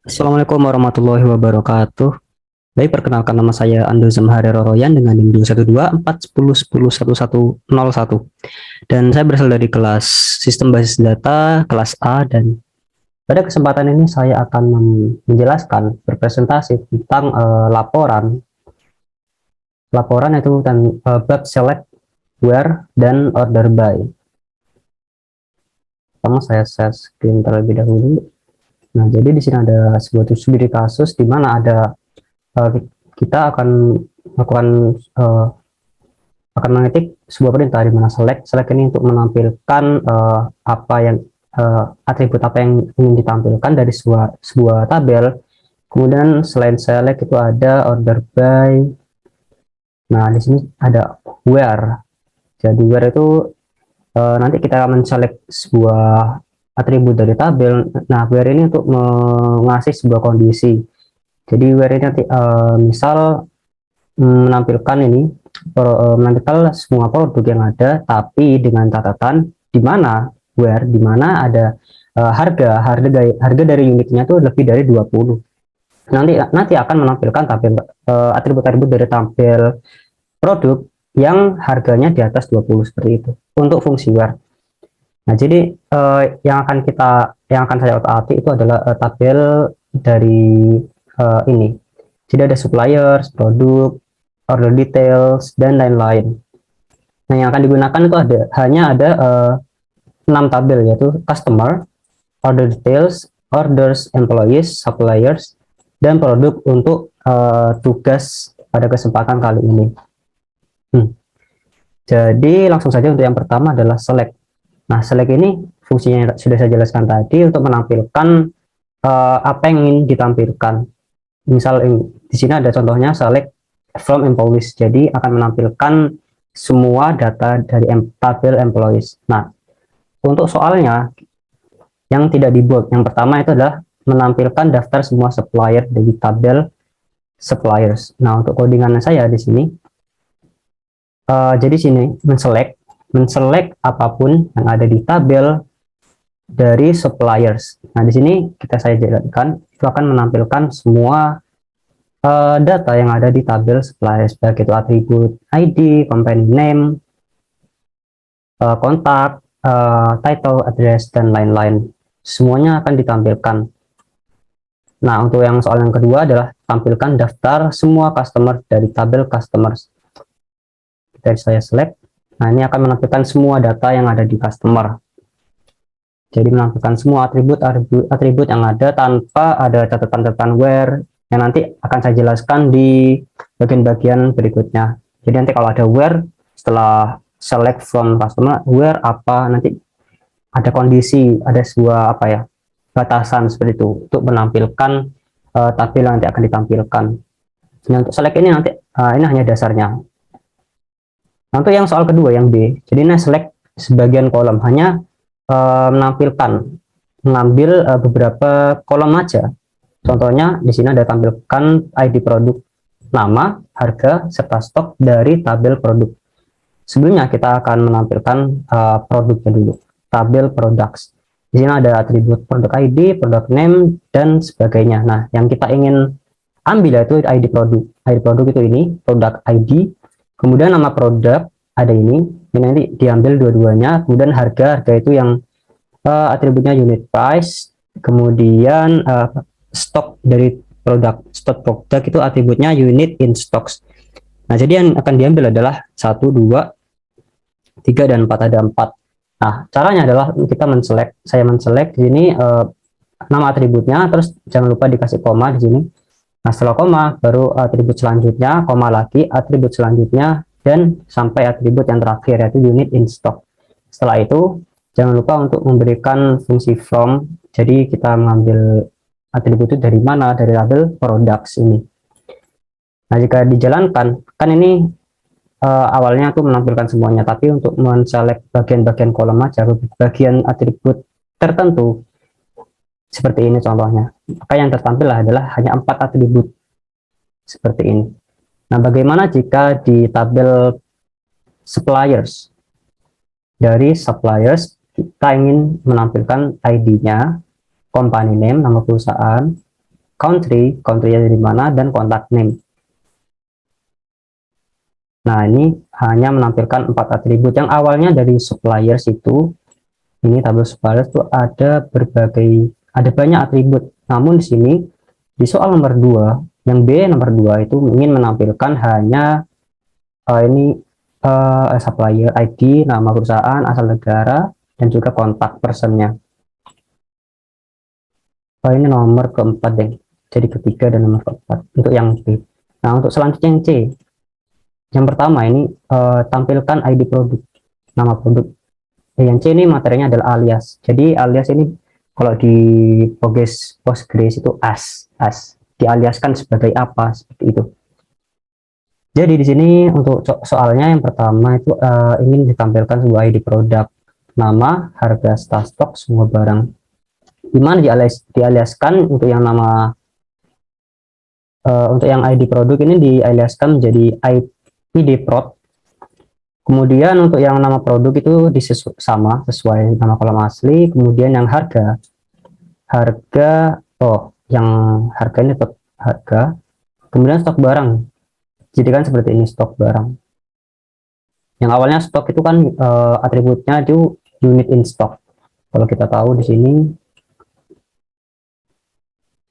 Assalamualaikum warahmatullahi wabarakatuh. Baik, perkenalkan nama saya Ando Zamhari Roroyan dengan NIM 212410101. Dan saya berasal dari kelas Sistem Basis Data kelas A, dan pada kesempatan ini saya akan menjelaskan berpresentasi tentang laporan itu dan bab select, where, dan order by. Pertama saya share screen terlebih dahulu. Nah, jadi di sini ada sebuah studi kasus di mana ada kita akan melakukan akan mengetik sebuah perintah di mana select ini untuk menampilkan apa yang atribut apa yang ingin ditampilkan dari sebuah tabel. Kemudian selain select itu ada order by. Nah, di sini ada where. Jadi where itu nanti kita menselect sebuah atribut dari tabel. Nah, where ini untuk mengasih sebuah kondisi. Jadi where ini nanti misal menampilkan menampilkan semua produk yang ada, tapi dengan catatan di mana di mana ada harga dari unitnya itu lebih dari 20. Nanti akan menampilkan atribut-atribut dari tampil produk yang harganya di atas 20 seperti itu untuk fungsi where. Nah, jadi yang akan saya otak-atik itu adalah tabel dari ini. Jadi ada suppliers, produk, order details, dan lain-lain. Nah, yang akan digunakan itu hanya ada 6 tabel, yaitu customer, order details, orders, employees, suppliers, dan produk untuk tugas pada kesempatan kali ini. Jadi langsung saja untuk yang pertama adalah select. Nah, select ini fungsinya yang sudah saya jelaskan tadi untuk menampilkan apa yang ingin ditampilkan. Misal di sini ada contohnya select from employees, jadi akan menampilkan semua data dari tabel employees. Nah, untuk soalnya yang tidak di bold, yang pertama itu adalah menampilkan daftar semua supplier dari tabel suppliers. Nah, untuk codingan saya di sini, jadi sini menselect apapun yang ada di tabel dari suppliers. Nah, di sini saya jelaskan itu akan menampilkan semua data yang ada di tabel suppliers, baik itu atribut ID, company name, kontak, title, address, dan lain-lain. Semuanya akan ditampilkan. Nah, untuk yang soal yang kedua adalah tampilkan daftar semua customer dari tabel customers. Dari saya select. Nah, ini akan menampilkan semua data yang ada di customer. Jadi menampilkan semua atribut yang ada tanpa ada catatan-catatan where yang nanti akan saya jelaskan di bagian-bagian berikutnya. Jadi nanti kalau ada where setelah select from customer, where apa, nanti ada kondisi, ada sebuah batasan seperti itu untuk menampilkan tabel yang nanti akan ditampilkan. Nah, untuk select ini nanti ini hanya dasarnya. Nah, untuk yang soal kedua yang B, jadi ini select sebagian kolom, hanya mengambil beberapa kolom aja. Contohnya di sini ada tampilkan ID produk, nama, harga, serta stok dari tabel produk. Sebelumnya kita akan menampilkan produknya dulu, tabel products. Di sini ada atribut produk ID, produk name, dan sebagainya. Nah, yang kita ingin ambil yaitu ID produk. ID produk itu ini, produk ID, kemudian nama produk ada ini nanti diambil dua-duanya, kemudian harga itu yang atributnya unit price, kemudian stok dari stok produk itu atributnya unit in stocks. Nah, jadi yang akan diambil adalah 1, 2, 3, dan 4, ada 4. Nah, caranya adalah kita saya menselect di sini nama atributnya, terus jangan lupa dikasih koma di sini. Nah, setelah koma baru atribut selanjutnya, koma lagi, atribut selanjutnya, dan sampai atribut yang terakhir yaitu unit in stock. Setelah itu jangan lupa untuk memberikan fungsi from. Jadi kita mengambil atribut itu dari mana? Dari tabel products ini. Nah, jika dijalankan, kan ini awalnya tuh menampilkan semuanya, tapi untuk menselect bagian-bagian kolom aja, bagian atribut tertentu seperti ini contohnya, maka yang tertampil adalah hanya 4 atribut seperti ini. Nah, bagaimana jika di tabel suppliers? Dari suppliers kita ingin menampilkan ID-nya, company name, nama perusahaan, country-nya dari mana, dan contact name. Nah, ini hanya menampilkan 4 atribut yang awalnya dari suppliers itu. Ini tabel suppliers itu ada banyak atribut. Namun di sini di soal nomor 2, yang B nomor 2 itu ingin menampilkan hanya supplier ID, nama perusahaan, asal negara, dan juga kontak personnya. Ini nomor keempat deh. Jadi ketiga dan nomor keempat untuk yang B. Nah, untuk selanjutnya yang C. Yang pertama ini tampilkan ID produk, nama produk. Yang C ini materinya adalah alias. Jadi alias ini kalau di Postgres itu as dialiaskan sebagai apa, seperti itu. Jadi di sini untuk soalnya yang pertama itu ingin ditampilkan sebuah ID produk, nama, harga, stok, semua barang. Dimana dialiaskan untuk yang nama untuk yang ID produk ini dialiaskan menjadi ID prod. Kemudian untuk yang nama produk itu sama sesuai nama kolom asli. Kemudian yang harga yang harga ini tetap harga. Kemudian stok barang, jadi kan seperti ini, stok barang. Yang awalnya stok itu kan atributnya itu unit in stock. Kalau kita tahu di sini,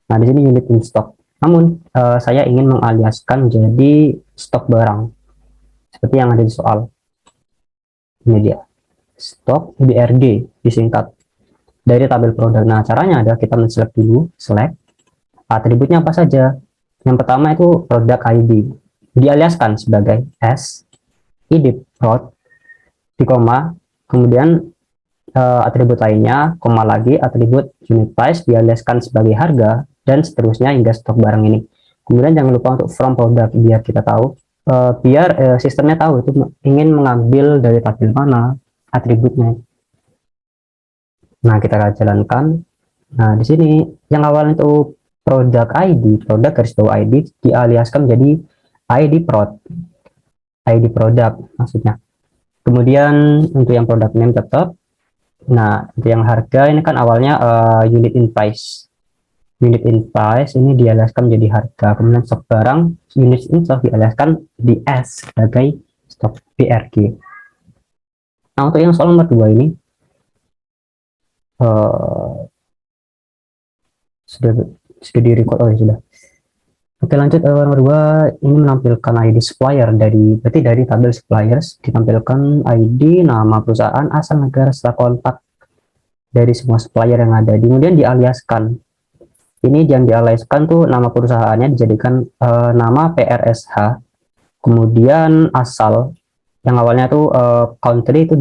nah di sini unit in stock. Namun saya ingin mengaliaskan jadi stok barang, seperti yang ada di soal. Ini dia, stok BRD disingkat dari tabel produk. Nah, caranya ada kita men-select dulu, select atributnya apa saja. Yang pertama itu produk ID, dialiaskan sebagai S, ID prod, di koma, kemudian atribut lainnya, koma lagi, atribut unit price dialiaskan sebagai harga, dan seterusnya hingga stok barang ini. Kemudian jangan lupa untuk from product, biar kita tahu, biar sistemnya tahu itu ingin mengambil dari tabel mana atributnya. Nah, kita akan jalankan. Nah, di sini yang awalnya itu produk ID, produk garis bawah ID dialiaskan menjadi ID prod, ID produk maksudnya. Kemudian untuk yang produk name tetap. Nah, untuk yang harga ini kan awalnya unit in price. Unit in price ini dialiaskan menjadi harga. Kemudian stok barang, unit in stock dialiaskan di S sebagai stok BRG. Nah, untuk yang soal nomor 2 ini sudah di record. Oh ya sudah. Oke, lanjut. Nomor 2 ini menampilkan ID supplier berarti dari tabel suppliers ditampilkan ID, nama perusahaan, asal negara, serta kontak dari semua supplier yang ada. Kemudian dialiaskan. Ini yang dialiaskan tuh nama perusahaannya dijadikan nama PRSH. Kemudian asal yang awalnya tuh country itu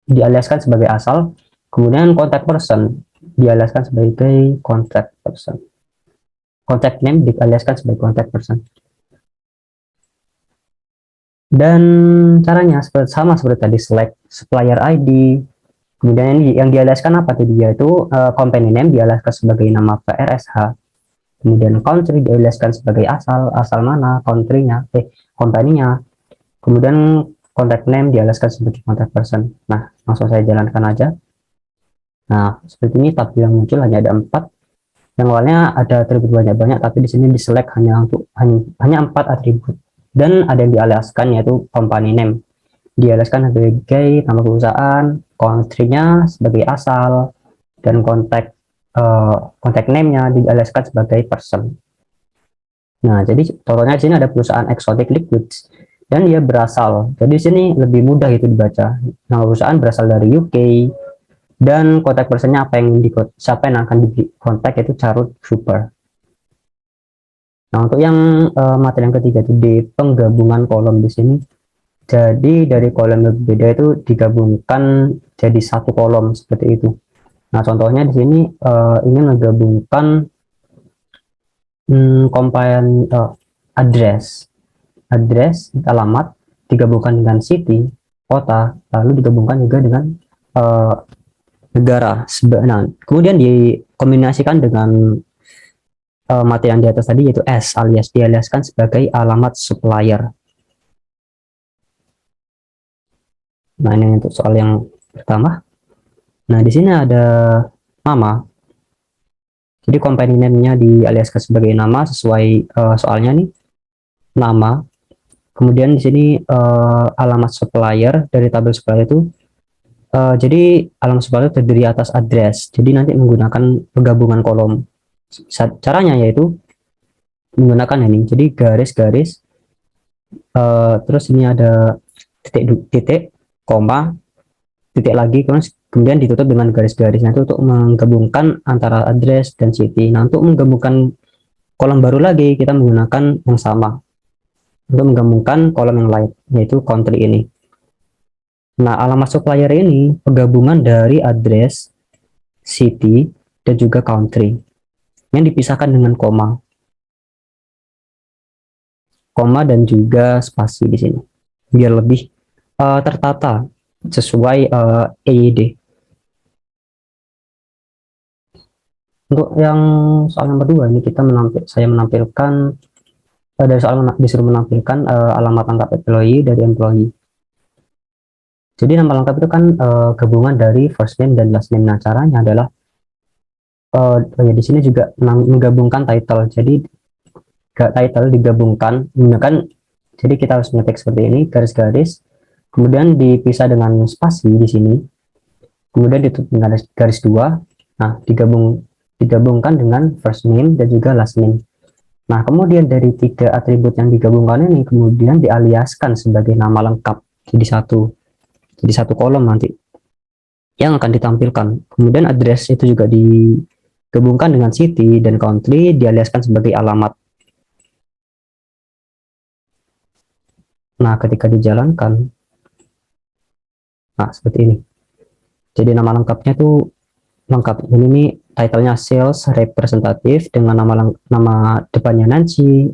dialiaskan sebagai asal. Kemudian contact person dialiaskan sebagai contact person. Contact name dialiaskan sebagai contact person. Dan caranya sama seperti tadi, select supplier ID. Kemudian ini yang dialiaskan apa tadi, yaitu company name dialiaskan sebagai nama PRSH. Kemudian country dialiaskan sebagai asal mana, country-nya, company-nya. Kemudian contact name dialiaskan sebagai contact person. Nah, langsung saya jalankan aja. Nah, seperti ini tabel yang muncul hanya ada 4. Yang awalnya ada atribut banyak-banyak, tapi di sini diselect hanya 4 atribut. Dan ada yang dialiaskan, yaitu company name. Dialiaskan sebagai nama perusahaan, country-nya sebagai asal, dan contact name-nya dialiaskan sebagai person. Nah, jadi contohnya di sini ada perusahaan Exotic Liquids dan dia berasal. Jadi di sini lebih mudah itu dibaca. Nama perusahaan berasal dari UK, dan kontak personnya siapa yang akan di kontak itu Charlotte Cooper. Nah, untuk yang materi yang ketiga itu di penggabungan kolom di sini. Jadi dari kolom yang berbeda itu digabungkan jadi satu kolom seperti itu. Nah, contohnya di sini ingin menggabungkan address, alamat digabungkan dengan city, kota, lalu digabungkan juga dengan negara. Nah, kemudian dikombinasikan dengan materi yang di atas tadi, yaitu S alias dialiaskan sebagai alamat supplier. Nah, ini untuk soal yang pertama. Nah, di sini ada nama. Jadi company name-nya dialiaskan sebagai nama sesuai soalnya nih, nama. Kemudian di sini alamat supplier dari tabel supplier itu, jadi alamat supplier terdiri atas address. Jadi nanti menggunakan penggabungan kolom. Caranya yaitu menggunakan ini. Jadi garis-garis, terus ini ada titik, koma, titik lagi, kemudian ditutup dengan garis-garis. Nanti untuk menggabungkan antara address dan city. Nah, untuk menggabungkan kolom baru lagi, kita menggunakan yang sama untuk menggabungkan kolom yang lain, yaitu country ini. Nah, alamat supplier ini penggabungan dari address, city, dan juga country yang dipisahkan dengan koma dan juga spasi di sini, biar lebih tertata sesuai EYD. Untuk yang soal nomor 2 ini saya menampilkan dari soal disuruh menampilkan alamat lengkap employee dari employee. Jadi nama lengkap itu kan gabungan dari first name dan last name. Nah, caranya adalah ya di sini juga menggabungkan title. Jadi title digabungkan menggunakan, jadi kita harus mengetik seperti ini, garis-garis, kemudian dipisah dengan spasi di sini, kemudian ditutup dengan garis 2. Nah, digabungkan dengan first name dan juga last name. Nah, kemudian dari 3 atribut yang digabungkan ini kemudian dialiaskan sebagai nama lengkap jadi satu kolom nanti yang akan ditampilkan. Kemudian address itu juga digabungkan dengan city, dan country dialiaskan sebagai alamat. Nah, ketika dijalankan, nah seperti ini. Jadi nama lengkapnya tuh lengkap ini nih, titlenya sales representative dengan nama depannya Nancy,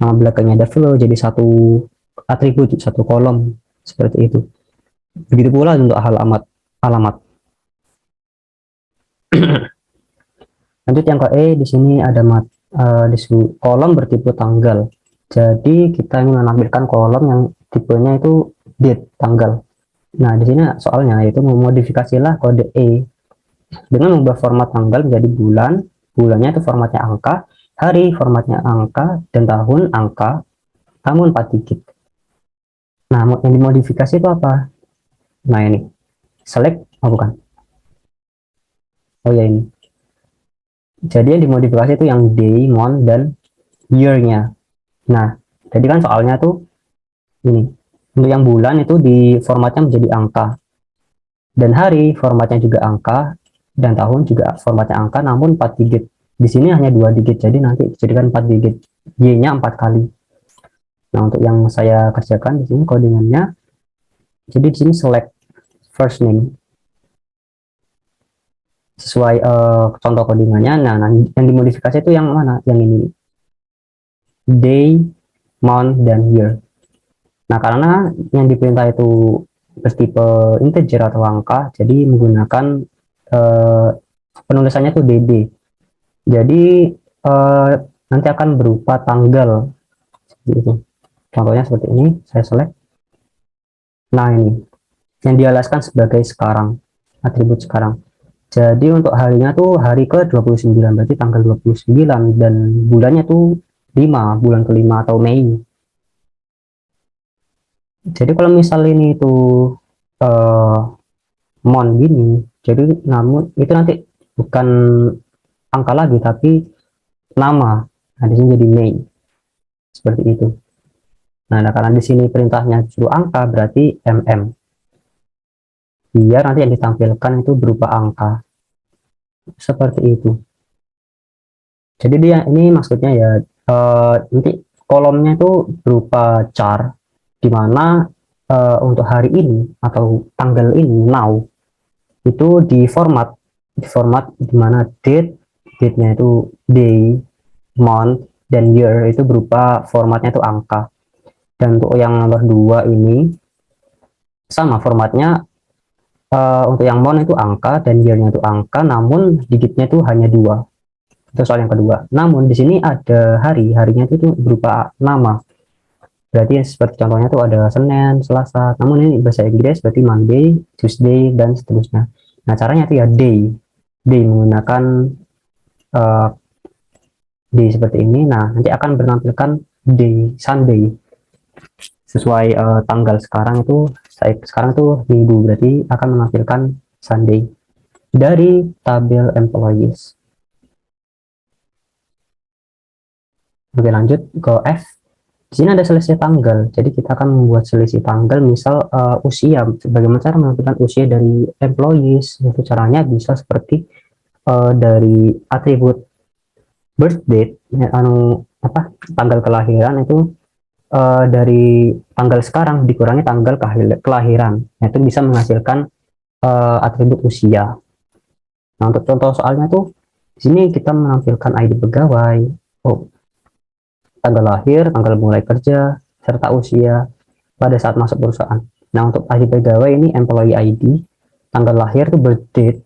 nama belakangnya Devlo, jadi satu atribut, satu kolom seperti itu. Begitu pula untuk alamat. Lanjut yang ke E, di sini ada di kolom bertipe tanggal. Jadi kita ingin menampilkan kolom yang tipenya itu date, tanggal. Nah, di sini soalnya yaitu memodifikasilah kode E dengan mengubah format tanggal menjadi bulan, bulannya itu formatnya angka, hari formatnya angka, dan tahun angka, namun 4 digit. Nah, yang dimodifikasi itu apa? Nah, ini select, bukan, oh ya ini. Jadi yang dimodifikasi itu yang day, month, dan year-nya. Nah, jadi kan soalnya tuh ini, untuk yang bulan itu di formatnya menjadi angka, dan hari formatnya juga angka, dan tahun juga formatnya angka namun 4 digit. Di sini hanya 2 digit, jadi nanti dijadikan 4 digit, Y-nya 4 kali. Nah, untuk yang saya kerjakan di sini codingannya, jadi di sini select first name sesuai contoh codingannya. Nah, yang dimodifikasi itu yang mana? Yang ini, day, month, dan year. Nah, karena yang diperintah itu bertipe integer atau angka, jadi menggunakan penulisannya tuh DD. Jadi nanti akan berupa tanggal gitu. Contohnya seperti ini, saya select. Nah, ini yang dialaskan sebagai sekarang, atribut sekarang. Jadi untuk harinya tuh hari ke-29, berarti tanggal 29, dan bulannya tuh 5, bulan kelima atau Mei. Jadi kalau misal ini tuh mon gini, jadi namun itu nanti bukan angka lagi tapi nama. Nah, di sini jadi Mei. Seperti itu. Nah, karena di sini perintahnya suruh angka, berarti mm. Biar nanti yang ditampilkan itu berupa angka. Seperti itu. Jadi dia ini maksudnya ya nanti kolomnya itu berupa char, di mana untuk hari ini atau tanggal ini now itu di format di mana date-nya itu day, month, dan year itu berupa formatnya itu angka. Dan untuk yang nomor 2 ini sama formatnya, untuk yang month itu angka dan year-nya itu angka, namun digitnya itu hanya 2. Itu soal yang kedua. Namun di sini ada harinya itu berupa nama. Berarti seperti contohnya itu ada Senin, Selasa. Namun ini bahasa Inggris berarti Monday, Tuesday, dan seterusnya. Nah, caranya itu ya day menggunakan uh, di seperti ini. Nah, nanti akan menampilkan day Sunday sesuai tanggal sekarang itu. Sekarang itu minggu, berarti akan menampilkan Sunday dari tabel employees. Oke, lanjut ke F. Di sini ada selisih tanggal, jadi kita akan membuat selisih tanggal, misal usia. Bagaimana cara menampilkan usia dari employees? Itu caranya bisa seperti dari atribut birth date, ya, tanggal kelahiran itu dari tanggal sekarang dikurangi tanggal kelahiran, itu bisa menghasilkan atribut usia. Nah, untuk contoh soalnya tuh di sini kita menampilkan ID pegawai, tanggal lahir, tanggal mulai kerja, serta usia pada saat masuk perusahaan. Nah, untuk ID pegawai ini employee ID, tanggal lahir itu birth date.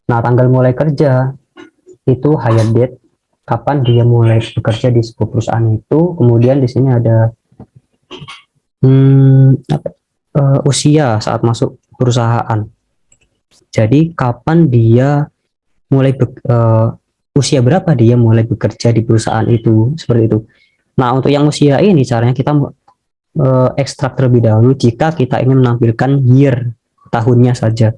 Nah, tanggal mulai kerja itu hire date, kapan dia mulai bekerja di sebuah perusahaan itu. Kemudian di sini ada usia saat masuk perusahaan. Jadi kapan dia mulai usia berapa dia mulai bekerja di perusahaan itu, seperti itu. Nah, untuk yang usia ini caranya kita ekstrak terlebih dahulu jika kita ingin menampilkan year, tahunnya saja,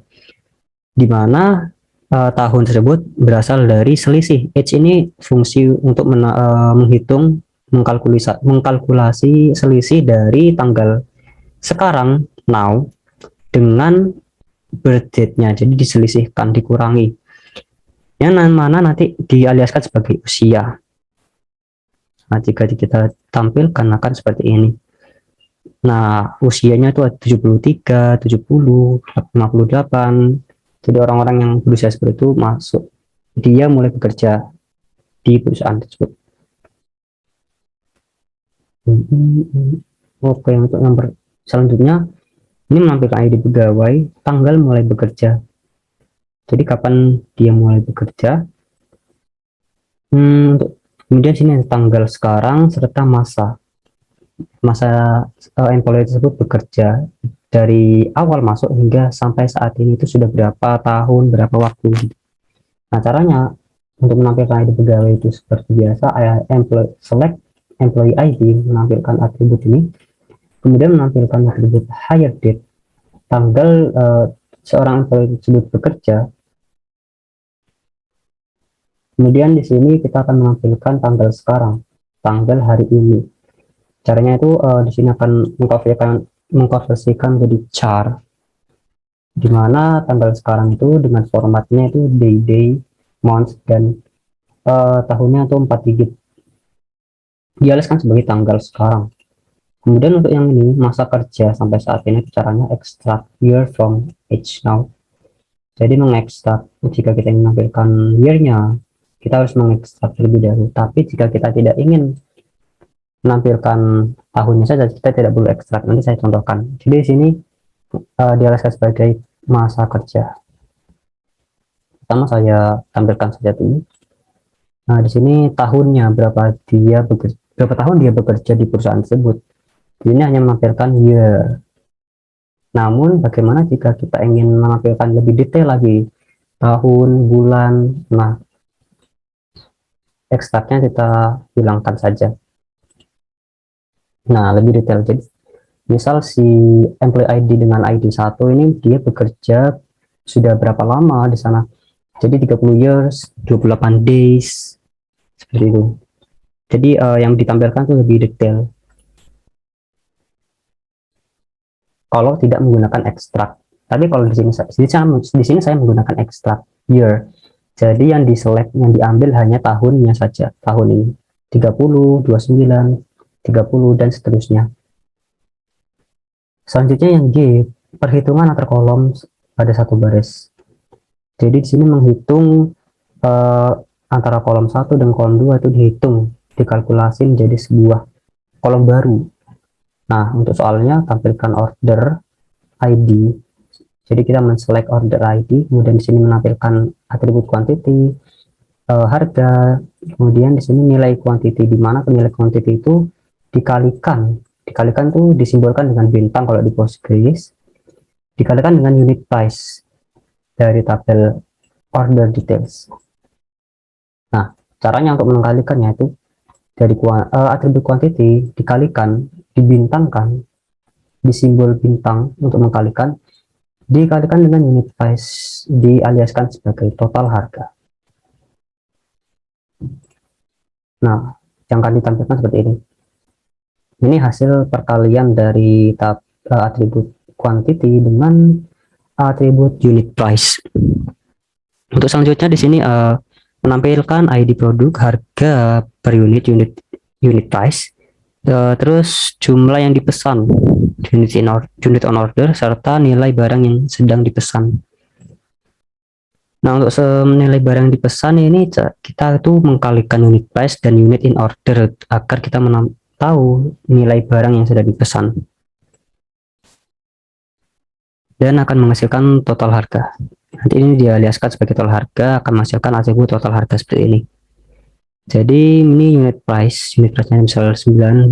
di mana tahun tersebut berasal dari selisih. Age ini fungsi untuk menghitung, mengkalkulasi selisih dari tanggal sekarang, now, dengan birth date-nya. Jadi diselisihkan, dikurangi. Yang mana nanti dialiaskan sebagai usia. Nah, jika kita tampilkan akan seperti ini. Nah, usianya itu 73, 70, 58. Jadi orang-orang yang berusia seperti itu masuk, dia mulai bekerja di perusahaan tersebut. Oke, untuk nomor selanjutnya, ini menampilkan ID pegawai, tanggal mulai bekerja. Jadi kapan dia mulai bekerja. Kemudian sini ada tanggal sekarang serta masa employee tersebut bekerja dari awal masuk hingga sampai saat ini itu sudah berapa tahun, berapa waktu. Nah, caranya untuk menampilkan ID pegawai itu seperti biasa, select employee ID, menampilkan atribut ini, kemudian menampilkan atribut hire date, tanggal seorang employee tersebut bekerja. Kemudian di sini kita akan menampilkan tanggal sekarang, tanggal hari ini. Caranya itu di sini akan mengkonversikan jadi char, di mana tanggal sekarang itu dengan formatnya itu day, month, dan tahunnya itu 4 digit. Dialihkan sebagai tanggal sekarang. Kemudian untuk yang ini, masa kerja sampai saat ini, caranya extract year from age now. Jadi mengekstrak, jika kita ingin menampilkan year-nya, kita harus mengekstrak terlebih dahulu. Tapi jika kita tidak ingin menampilkan tahunnya saja, kita tidak perlu ekstrak. Nanti saya contohkan. Jadi di sini dialihkan sebagai masa kerja. Pertama saya tampilkan saja dulu. Nah, di sini tahunnya berapa tahun dia bekerja di perusahaan tersebut. Ini hanya menampilkan year. Namun bagaimana jika kita ingin menampilkan lebih detail lagi, tahun, bulan. Nah, ekstraknya kita hilangkan saja. Nah, lebih detail. Jadi misal si employee ID dengan ID 1 ini dia bekerja sudah berapa lama di sana. Jadi 30 years, 28 days, seperti itu. Jadi yang ditampilkan itu lebih detail kalau tidak menggunakan ekstrak. Tapi kalau di sini saya menggunakan ekstrak year. Jadi yang diselect, yang diambil hanya tahunnya saja. Tahun ini 30, 29, 30 dan seterusnya. Selanjutnya yang G, perhitungan antar kolom pada satu baris. Jadi di sini menghitung antara kolom 1 dan kolom 2 itu dihitung, dikalkulasi menjadi sebuah kolom baru. Nah, untuk soalnya tampilkan order ID. Jadi kita men-select order ID, kemudian di sini menampilkan atribut quantity, harga, kemudian di sini nilai quantity, di mana nilai quantity itu dikalikan tuh disimbolkan dengan bintang kalau di Postgres, dikalikan dengan unit price dari tabel order details. Nah, caranya untuk mengkalikannya itu dari atribut quantity dikalikan, dibintangkan, di simbol bintang untuk mengkalikan, dikalikan dengan unit price, dialiaskan sebagai total harga. Nah, yang akan ditampilkan seperti ini. Ini hasil perkalian dari atribut quantity dengan atribut unit price. Untuk selanjutnya di sini menampilkan ID produk, harga per unit price, terus jumlah yang dipesan, unit on order, serta nilai barang yang sedang dipesan. Nah, untuk nilai barang yang dipesan ini kita itu mengkalikan unit price dan unit in order agar kita tahu nilai barang yang sudah dipesan dan akan menghasilkan total harga. Nanti ini dialiaskan sebagai total harga, akan menghasilkan atribut total harga seperti ini. Jadi ini unit price-nya misal 19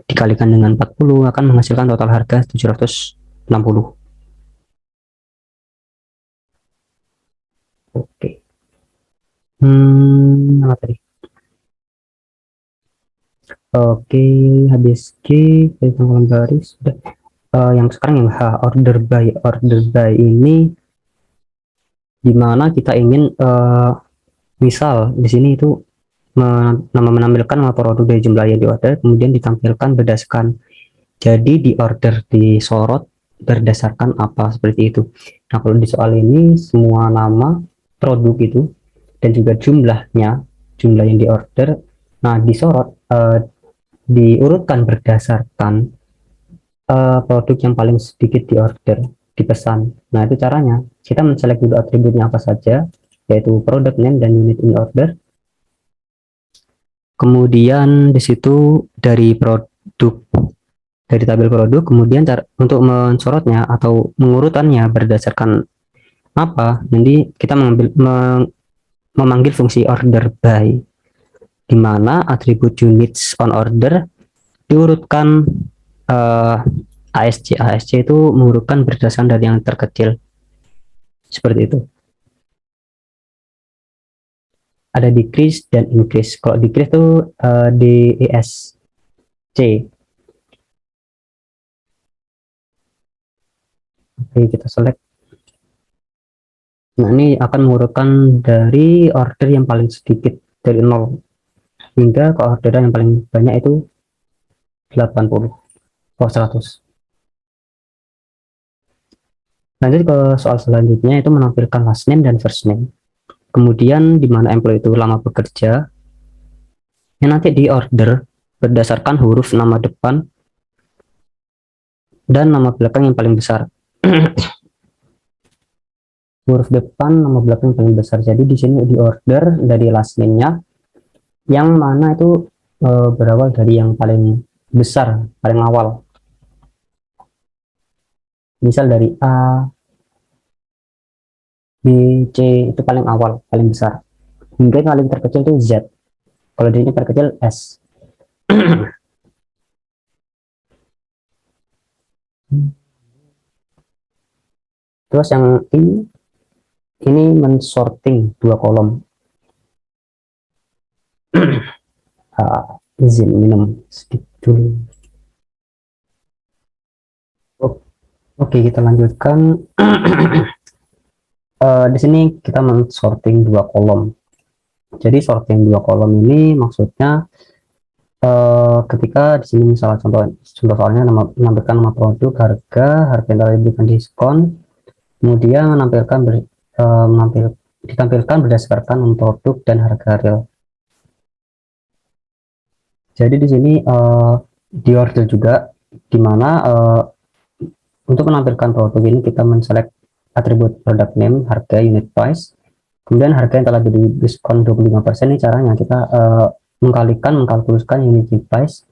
dikalikan dengan 40 akan menghasilkan total harga 760. Oke. Apa tadi? Oke, habis G, kolom garis sudah. Yang sekarang yang H, order by ini dimana kita ingin misal di sini itu menampilkan nama produk dari jumlah yang diorder, kemudian ditampilkan berdasarkan, jadi di order disorot berdasarkan apa, seperti itu. Nah, kalau di soal ini semua nama produk itu dan juga jumlah yang diorder, nah disorot diurutkan berdasarkan produk yang paling sedikit diorder, dipesan. Nah, itu caranya. Kita menselect dulu atributnya apa saja, yaitu product name dan unit in order. Kemudian di situ dari tabel produk, kemudian untuk mensorotnya atau mengurutannya berdasarkan apa, nanti kita memanggil fungsi order by, di mana atribut units on order diurutkan ASC itu mengurutkan berdasarkan dari yang terkecil, seperti itu. Ada decrease dan increase. Kalau decrease itu DESC. Oke, kita select. Nah, ini akan mengurutkan dari order yang paling sedikit dari 0 hingga ke order yang paling banyak itu 80 atau 100. Lanjut ke soal selanjutnya, itu menampilkan last name dan first name. Kemudian di mana employee itu lama bekerja, yang nanti di order berdasarkan huruf nama depan dan nama belakang yang paling besar. Huruf depan, nama belakang yang paling besar. Jadi di sini di order dari last name-nya yang mana itu berawal dari yang paling besar, paling awal. Misal dari A, B, C itu paling awal, paling besar. Hingga yang paling terkecil itu Z. Kalau di sini terkecil S. Terus yang ini mensorting dua kolom. Izin minum sedikit dulu. Oke, kita lanjutkan. Di sini kita mensorting dua kolom. Jadi sorting dua kolom ini maksudnya ketika di sini misalnya contoh soalnya menampilkan nama produk, harga yang telah diberikan diskon, kemudian ditampilkan berdasarkan produk dan harga real. Jadi di sini di order juga, dimana untuk menampilkan produk ini kita menselect atribut product name, harga, unit price, kemudian harga yang telah diberi diskon 25%. Ini caranya kita mengkalkulkan unit price.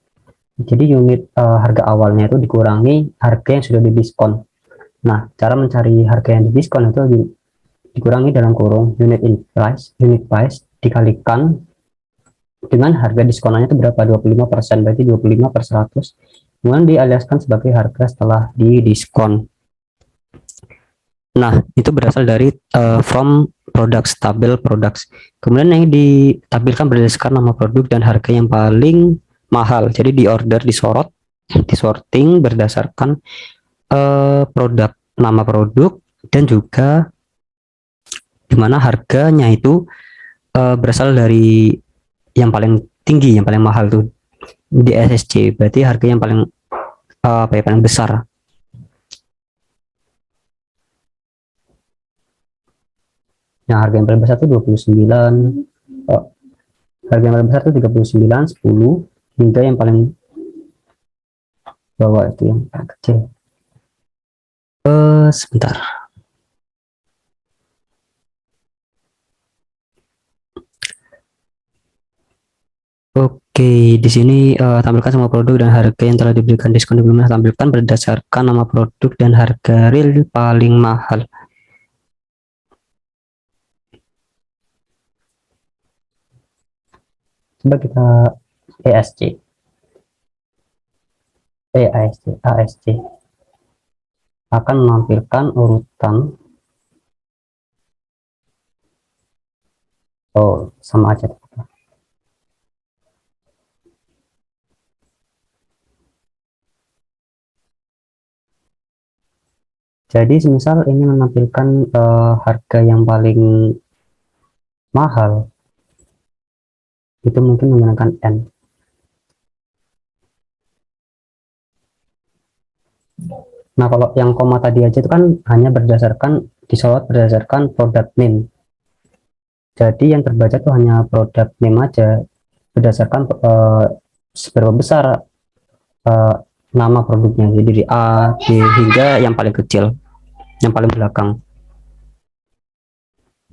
Jadi unit harga awalnya itu dikurangi harga yang sudah didiskon. Nah, cara mencari harga yang didiskon itu dikurangi dalam kurung unit price dikalikan dengan harga diskonannya itu berapa, 25%, berarti 25/100, kemudian dialiaskan sebagai harga setelah didiskon. Nah, itu berasal dari from products, tabel products. Kemudian yang ditampilkan berdasarkan nama produk dan harga yang paling mahal. Jadi di order, disorting berdasarkan produk, nama produk, dan juga dimana harganya itu berasal dari yang paling tinggi, yang paling mahal tuh di SSC. Berarti harga yang paling paling besar. Nah, harga yang paling besar itu 29, harga yang paling besar itu 39, 10, hingga yang paling bawah itu yang paling kecil. Sebentar. Oke, di sini tampilkan semua produk dan harga yang telah diberikan diskon sebelumnya, tampilkan berdasarkan nama produk dan harga real paling mahal. Coba kita ASC akan menampilkan urutan, sama aja. Jadi misal ini menampilkan harga yang paling mahal, itu mungkin menggunakan N. Nah, kalau yang koma tadi aja itu kan hanya disorot berdasarkan product name. Jadi yang terbaca tuh hanya product name aja, berdasarkan seberapa besar nama produknya. Jadi dari A, B, hingga yang paling kecil, yang paling belakang.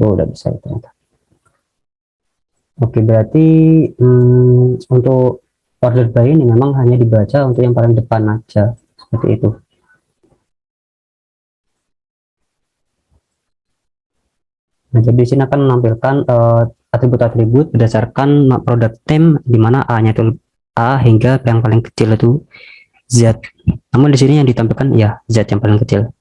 Udah bisa itu ternyata. Oke, berarti untuk order by ini memang hanya dibaca untuk yang paling depan aja, seperti itu. Nah, jadi di sini akan menampilkan atribut-atribut berdasarkan product name, di mana A-nya itu A hingga yang paling kecil itu Z. Namun di sini yang ditampilkan ya Z yang paling kecil.